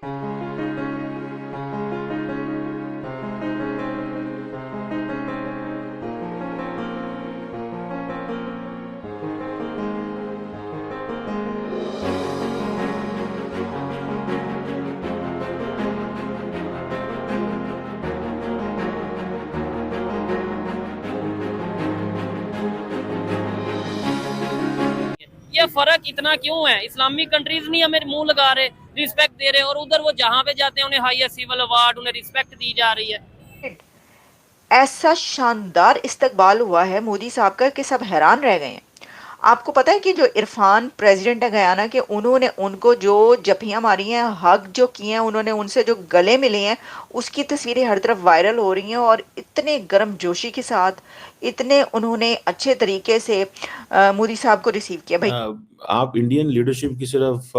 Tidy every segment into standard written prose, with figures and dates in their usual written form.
ये फर्क इतना क्यों है? इस्लामिक कंट्रीज नहीं हमें मुंह लगा रहे, रिस्पेक्ट दे रहे, और उधर वो जहाँ पे जाते हैं उन्हें हाईएस्ट सिविल अवार्ड, उन्हें रिस्पेक्ट दी जा रही है। ऐसा शानदार इस्तकबाल हुआ है मोदी साहब का कि सब हैरान रह गए हैं। आपको पता है कि जो इरफान प्रेसिडेंट है गयाना के, उन्होंने उनको जो जफियां मारी हैं, हक जो किए हैं, उन्होंने उनसे जो गले मिले हैं, उसकी तस्वीरें हर तरफ वायरल हो रही हैं। और इतने गर्म जोशी के साथ, इतने उन्होंने अच्छे तरीके से मोदी साहब को रिसीव किया। भाई आप इंडियन लीडरशिप की सिर्फ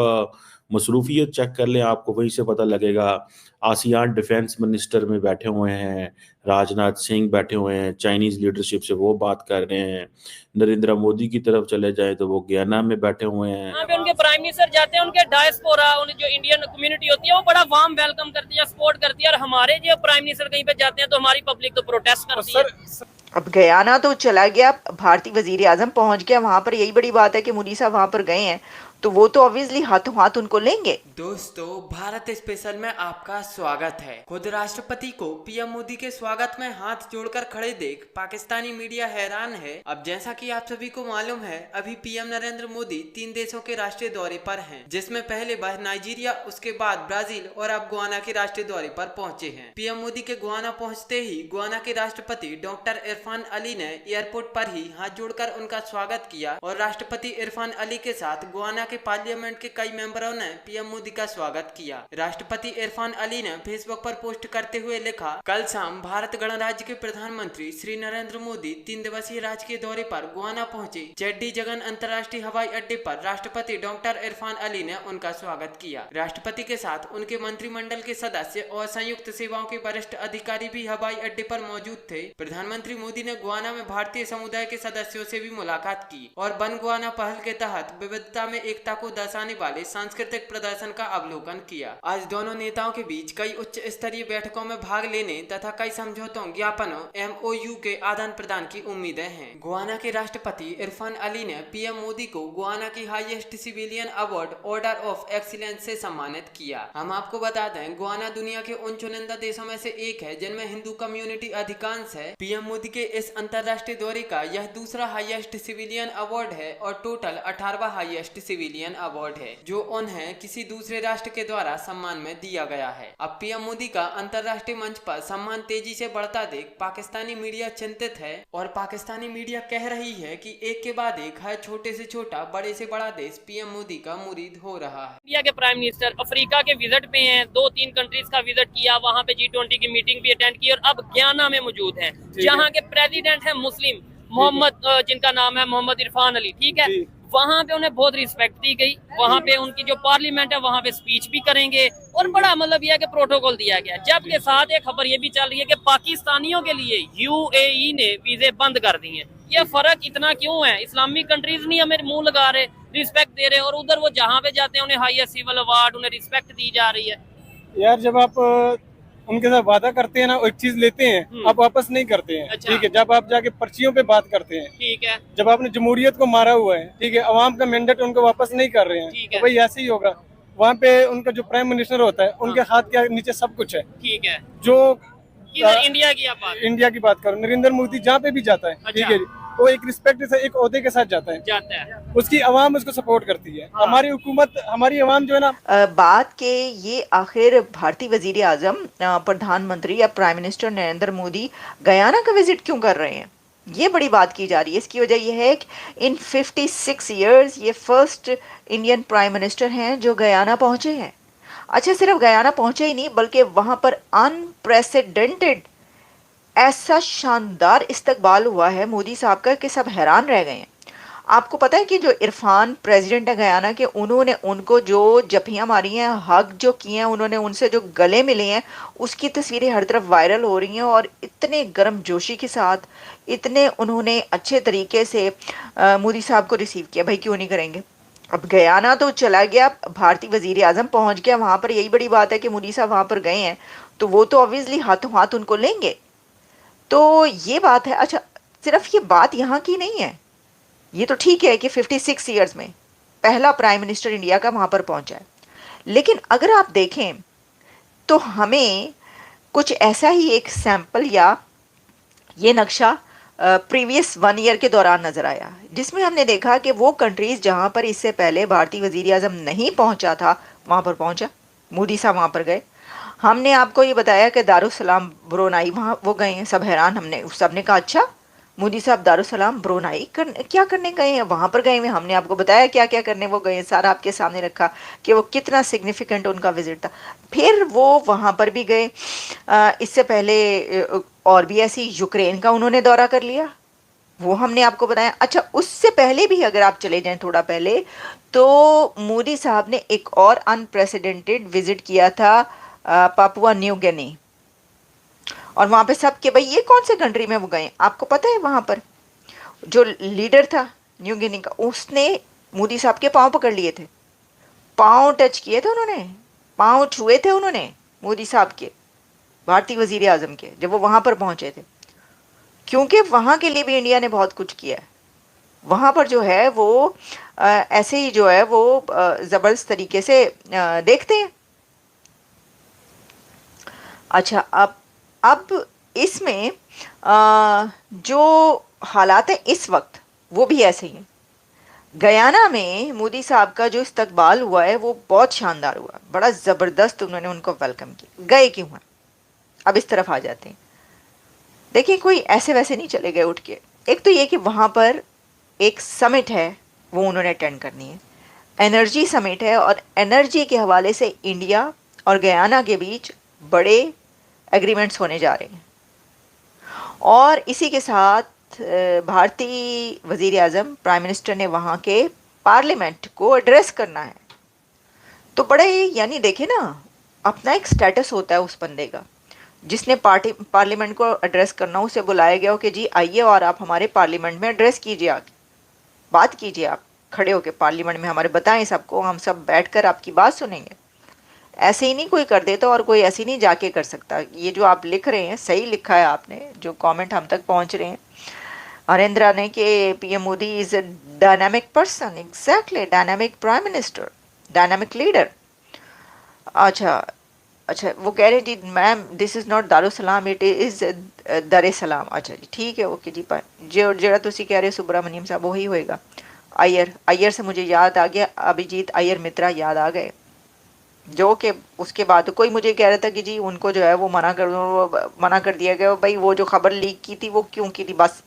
मसरूफियत चेक कर लें, आपको वहीं से पता लगेगा। आसियान डिफेंस मिनिस्टर में बैठे हुए हैं, राजनाथ सिंह बैठे हुए हैं, चाइनीज़ लीडरशिप से वो बात कर रहे हैं। नरेंद्र मोदी की तरफ चले जाए तो वो गयाना में बैठे हुए हैं। वहाँ पे उनके प्राइम मिनिस्टर जाते हैं, उनके डायस्पोरा, उन जो इंडियन कम्युनिटी होती है वो बड़ा वार्म वेलकम करती है, सपोर्ट करती है। और हमारे जो प्राइम मिनिस्टर कहीं पे जाते हैं तो हमारी पब्लिक तो प्रोटेस्ट करती है। अब गयाना तो चला गया, भारतीय वजीर आजम पहुंच गया वहां पर। यही बड़ी बात है कि मोदी साहब वहां पर गए हैं, तो वो तो ऑब्वियसली हाथों हाथ उनको लेंगे। दोस्तों, भारत स्पेशल में आपका स्वागत है। खुद राष्ट्रपति को पीएम मोदी के स्वागत में हाथ जोड़कर खड़े देख पाकिस्तानी मीडिया हैरान है। अब जैसा कि आप सभी को मालूम है, अभी पीएम नरेंद्र मोदी 3 देशों के राष्ट्रीय दौरे पर हैं, जिसमें पहले वह नाइजीरिया, उसके बाद ब्राजील और अब गुआना के राष्ट्रीय दौरे पर पहुंचे हैं। पीएम मोदी के गुआना पहुंचते ही गुआना के राष्ट्रपति डॉक्टर इरफान अली ने एयरपोर्ट पर ही हाथ जोड़कर उनका स्वागत किया और राष्ट्रपति इरफान अली के साथ गुआना के पार्लियामेंट के कई मेंबरों ने पीएम मोदी का स्वागत किया। राष्ट्रपति इरफान अली ने फेसबुक पर पोस्ट करते हुए लिखा, कल शाम भारत गणराज्य के प्रधानमंत्री श्री नरेंद्र मोदी 3 दिवसीय राजकीय दौरे पर गुआना पहुंचे। जेडी जगन अंतर्राष्ट्रीय हवाई अड्डे पर राष्ट्रपति डॉक्टर इरफान अली ने उनका स्वागत किया। राष्ट्रपति के साथ उनके मंत्रिमंडल के सदस्य और संयुक्त सेवाओं के वरिष्ठ अधिकारी भी हवाई अड्डे पर मौजूद थे। प्रधानमंत्री मोदी ने गुआना में भारतीय समुदाय के सदस्यों से भी मुलाकात की और वन गुआना पहल के तहत विविधता में एकता को दर्शाने वाले सांस्कृतिक प्रदर्शन का अवलोकन किया। आज दोनों नेताओं के बीच कई उच्च स्तरीय बैठकों में भाग लेने तथा कई समझौतों, ज्ञापनों, MOU के आदान प्रदान की उम्मीदें हैं। गुआना के राष्ट्रपति इरफान अली ने पीएम मोदी को गुआना की highest civilian award order of excellence से सम्मानित किया। हम आपको बता दें, गुआना दुनिया के उन चुनिंदा देशों में से एक है जिनमें हिंदू कम्युनिटी अधिकांश है। पीएम मोदी के इस अंतर्राष्ट्रीय दौरे का यह दूसरा हाईएस्ट सिविलियन अवार्ड है और टोटल 18वां हाईएस्ट सिविलियन अवार्ड है जो उन्हें किसी दूसरे राष्ट्र के द्वारा सम्मान में दिया गया है। अब पीएम मोदी का अंतर्राष्ट्रीय मंच पर सम्मान तेजी से बढ़ता देख पाकिस्तानी मीडिया चिंतित है और पाकिस्तानी मीडिया कह रही है कि एक के बाद एक हर छोटे से छोटा, बड़े से बड़ा देश पीएम मोदी का मुरीद हो रहा है। इंडिया के प्राइम मिनिस्टर अफ्रीका के विजिट पे हैं, 2-3 कंट्रीज का विजिट किया, वहाँ पे G20 की मीटिंग भी अटेंड की और अब गयाना में मौजूद हैं, जहाँ के प्रेसिडेंट है मुस्लिम मोहम्मद, जिनका नाम है मोहम्मद इरफान अली। ठीक है, वहाँ पे उन्हें बहुत रिस्पेक्ट दी गई। वहाँ पे उनकी जो पार्लियामेंट है वहाँ पे स्पीच भी करेंगे और बड़ा मतलब यह है कि प्रोटोकॉल दिया गया। जबकि साथ एक खबर ये भी चल रही है कि पाकिस्तानियों के लिए UAE ने वीजे बंद कर दिए हैं। ये फर्क इतना क्यों है? इस्लामिक कंट्रीज नहीं हमें मुंह लगा रहे, रिस्पेक्ट दे रहे, और उधर वो जहाँ पे जाते हैं उन्हें हाईएस्ट सिविल अवार्ड, उन्हें रिस्पेक्ट दी जा रही है। यार, जब आप उनके साथ वादा करते हैं ना, एक चीज लेते हैं, आप वापस नहीं करते हैं। अच्छा। ठीक है, जब आप जाके पर्चियों पे बात करते हैं, ठीक है, जब आपने जमहूरियत को मारा हुआ है, ठीक है, अवाम का मैंडेट उनको वापस नहीं कर रहे हैं, ठीक है। तो भाई ऐसे ही होगा। वहाँ पे उनका जो प्राइम मिनिस्टर होता है, उनके हाथ के नीचे सब कुछ है। ठीक है, जो इधर इंडिया की आप बात इंडिया की बात करो, नरेंद्र मोदी जहाँ पे भी जाता है, ठीक है, वो एक रिस्पेक्ट से, एक ओहदे के साथ जाता है, उसकी आवाम उसको सपोर्ट करती है। हमारी हुकूमत, हमारी आवाम जो है ना, बात के ये आखिर भारतीय वजीर आजम, प्रधानमंत्री या prime minister Narendra Modi Guyana का विजिट क्यों कर रहे हैं, ये बड़ी बात की जा रही है। इसकी वजह यह है कि इन 56 ईयर्स ये फर्स्ट इंडियन प्राइम मिनिस्टर हैं जो गयाना पहुंचे हैं। अच्छा, सिर्फ गयाना पहुंचे ही नहीं, बल्कि वहां पर अनप्रेसिडेंटेड ऐसा शानदार इस्तकबाल हुआ है मोदी साहब का कि सब हैरान रह गए हैं। आपको पता है कि जो इरफान प्रेसिडेंट है गयाना के, उन्होंने उनको जो जफियां मारी हैं, हक जो किए हैं, उन्होंने उनसे जो गले मिले हैं, उसकी तस्वीरें हर तरफ वायरल हो रही हैं। और इतने गर्म जोशी के साथ, इतने उन्होंने अच्छे तरीके से मोदी साहब को रिसीव किया। भाई क्यों नहीं करेंगे? अब गयाना तो चला गया, भारतीय वजीर आजम पहुंच गया वहां पर, यही बड़ी बात है कि मोदी साहब वहां पर गए हैं तो वो तो ऑब्वियसली हाथों हाथ उनको लेंगे। तो ये बात है। अच्छा, सिर्फ ये बात यहाँ की नहीं है, ये तो ठीक है कि 56 ईयर्स में पहला प्राइम मिनिस्टर इंडिया का वहां पर पहुंचा है, लेकिन अगर आप देखें तो हमें कुछ ऐसा ही एक सैंपल या ये नक्शा प्रीवियस 1 ईयर के दौरान नजर आया, जिसमें हमने देखा कि वो कंट्रीज जहां पर इससे पहले भारतीय वजीर आजम नहीं पहुंचा था वहां पर पहुंचा, मोदी साहब वहां पर गए। हमने आपको ये बताया कि दारुसलाम ब्रुनाई वहां वो गए हैं, सब हैरान, हमने सबने कहा अच्छा मोदी साहब दारुसलाम ब्रुनाई क्या करने गए हैं, वहां पर गए हैं। हमने आपको बताया क्या क्या करने वो गए हैं, सारा आपके सामने रखा कि वो कितना सिग्निफिकेंट उनका विजिट था। फिर वो वहां पर भी गए, इससे पहले और भी ऐसी यूक्रेन का उन्होंने दौरा कर लिया, वो हमने आपको बताया। अच्छा, उससे पहले भी अगर आप चले जाएं थोड़ा पहले, तो मोदी साहब ने एक और अनप्रेसिडेंटेड विजिट किया था पापुआ न्यू गिनी, और वहां पे सब के भाई ये कौन से कंट्री में वो गए, आपको पता है वहां पर जो लीडर था न्यू गिनी का, उसने मोदी साहब के पांव पकड़ लिए थे, पांव टच किए थे उन्होंने, पांव छुए थे उन्होंने मोदी साहब के, भारतीय वजीर आजम के, जब वो वहां पर पहुंचे थे, क्योंकि वहां के लिए भी इंडिया ने बहुत कुछ किया है। वहां पर जो है वो ऐसे ही जो है वो जबरदस्त तरीके से देखते हैं। अच्छा, अब इसमें जो हालात है इस वक्त वो भी ऐसे ही हैं। गयाना में मोदी साहब का जो इस्तकबाल हुआ है वो बहुत शानदार हुआ, बड़ा ज़बरदस्त उन्होंने उनको वेलकम किया। गए क्यों हैं, अब इस तरफ आ जाते हैं। देखिए, कोई ऐसे वैसे नहीं चले गए उठ के। एक तो ये कि वहाँ पर एक समिट है, वो उन्होंने अटेंड करनी है, एनर्जी समिट है, और एनर्जी के हवाले से इंडिया और गयाना के बीच बड़े एग्रीमेंट्स होने जा रहे हैं, और इसी के साथ भारतीय वजीर आजम प्राइम मिनिस्टर ने वहाँ के पार्लियामेंट को एड्रेस करना है। तो बड़े, यानी देखे ना, अपना एक स्टेटस होता है उस बंदे का जिसने पार्लियामेंट को एड्रेस करना, उसे बुलाया गया हो कि जी आइए और आप हमारे पार्लियामेंट में एड्रेस कीजिए, आके बात कीजिए, आप खड़े होकर पार्लियामेंट में हमारे बताएं सबको, हम सब बैठकर आपकी बात सुनेंगे। ऐसे ही नहीं कोई कर देता, और कोई ऐसे ही नहीं जाके कर सकता। ये जो आप लिख रहे हैं सही लिखा है आपने, जो कमेंट हम तक पहुंच रहे हैं हरेंद्रा ने कि PM Modi is a dynamic person, exactly, dynamic prime minister, dynamic leader. अच्छा, वो कह रहे जी ma'am this is not Darussalam, it is Dar es Salaam. अच्छा जी, ठीक है, ओके जी, जो जरा तुसी कह रहे सुब्रमण्यम साहब वही होएगा। अय्यर से मुझे याद आ गया, अभिजीत अय्यर मित्रा याद आ गए, जो कि उसके बाद कोई मुझे कह रहा था कि जी उनको जो है वो मना कर दिया गया। भाई वो जो खबर लीक की थी वो क्यों की थी, बस